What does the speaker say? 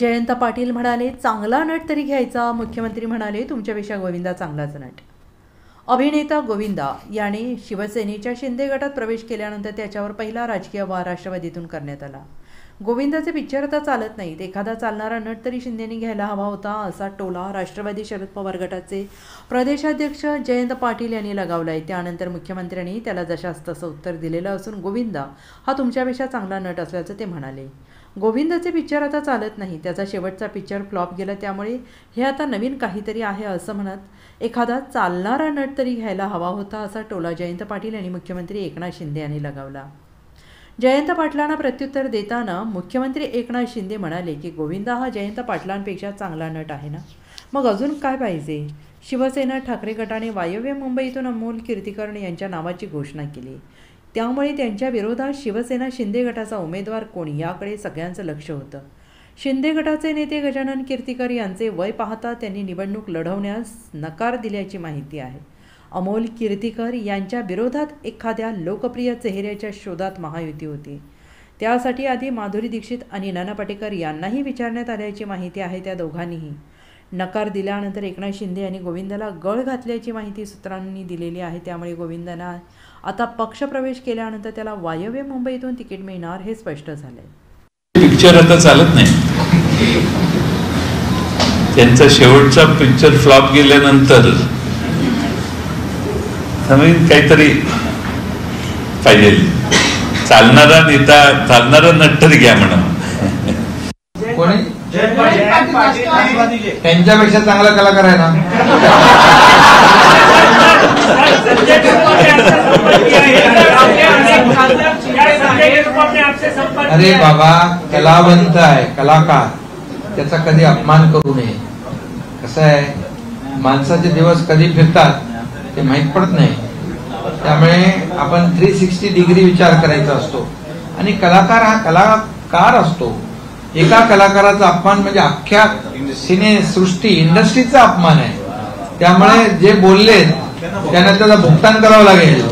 जयंत पाटील म्हणाले, चांगला नट तरी घ्यायचा. मुख्यमंत्री म्हणाले, तुमच्यापेक्षा गोविंदा चांगलाच नट. अभिनेता गोविंदा याने शिवसेनेच्या शिंदे गटात प्रवेश केल्यानंतर त्याच्यावर पहिला राजकीय वार राष्ट्रवादीतून करण्यात आला. गोविंदाचे पिक्चर आता चालत नाहीत, एखादा चालणारा नट तरी शिंदेने घ्यायला हवा होता, असा टोला राष्ट्रवादी शरद पवार गटाचे प्रदेशाध्यक्ष जयंत पाटील यांनी लगावला आहे. त्यानंतर मुख्यमंत्र्यांनी त्याला जशास तसं उत्तर दिलेलं असून गोविंदा हा तुमच्यापेक्षा चांगला नट असल्याचं ते म्हणाले. गोविंदाचे पिक्चर आता चालत नाही, त्याचा शेवटचा पिक्चर फ्लॉप गेला, त्यामुळे हे आता नवीन काहीतरी आहे असं म्हणत एखादा चालणारा नट तरी घ्यायला हवा होता, असा टोला जयंत पाटील यांनी मुख्यमंत्री एकनाथ शिंदे यांनी लगावला. जयंत पाटलांना प्रत्युत्तर देताना मुख्यमंत्री एकनाथ शिंदे म्हणाले की गोविंदा हा जयंत पाटलांपेक्षा चांगला नट आहे ना, मग अजून काय पाहिजे. शिवसेना ठाकरे गटाने वायव्य मुंबईतून अमोल कीर्तिकर यांच्या नावाची घोषणा केली, त्यामुळे त्यांच्या विरोधात शिवसेना शिंदे गटाचा उमेदवार कोण याकडे सगळ्यांचं लक्ष होतं. शिंदे गटाचे नेते गजानन कीर्तिकर यांचे वय पाहता त्यांनी निवडणूक लढवण्यास नकार दिल्याची माहिती आहे. अमोल कीर्तिकर यांच्या विरोधात एखाद्या लोकप्रिय चेहऱ्याच्या शोधात महायुती होती, त्यासाठी आधी माधुरी दीक्षित आणि नाना पाटेकर यांनाही विचारण्यात आल्याची माहिती आहे. त्या दोघांनीही नकार दिल्यानंतर एकनाथ शिंदे यांनी गोविंदाला गळ घातल्याची माहिती सूत्रांनी दिलेली आहे. त्यामुळे गोविंदाला आता पक्षप्रवेश केल्यानंतर त्याला वायव्य मुंबईतून तिकीट मिळणार हे स्पष्ट झालंय. पिक्चर आता चालत नाही, त्यांचा शेवटचा पिक्चर फ्लॉप गेल्यानंतर काहीतरी पाहिजे, चालणारा नेता, चालणारा नट तरी घ्या म्हणा. कोणी त्यांच्यापेक्षा चांगला कलाकार आहे ना. अरे बाबा, कलावंत आहे, कलाकार, त्याचा कधी अपमान करू नये. कसं आहे, माणसाचे दिवस कधी फिरतात ते माहीत पडत नाही, त्यामुळे आपण 360 डिग्री विचार करायचा असतो. आणि कलाकार हा कलाकार असतो. एका कलाकाराचा अपमान म्हणजे अख्ख्या सिनेसृष्टी इंडस्ट्रीचा अपमान आहे. त्यामुळे जे बोलले त्यांना त्याला भुगतान करावं लागेल.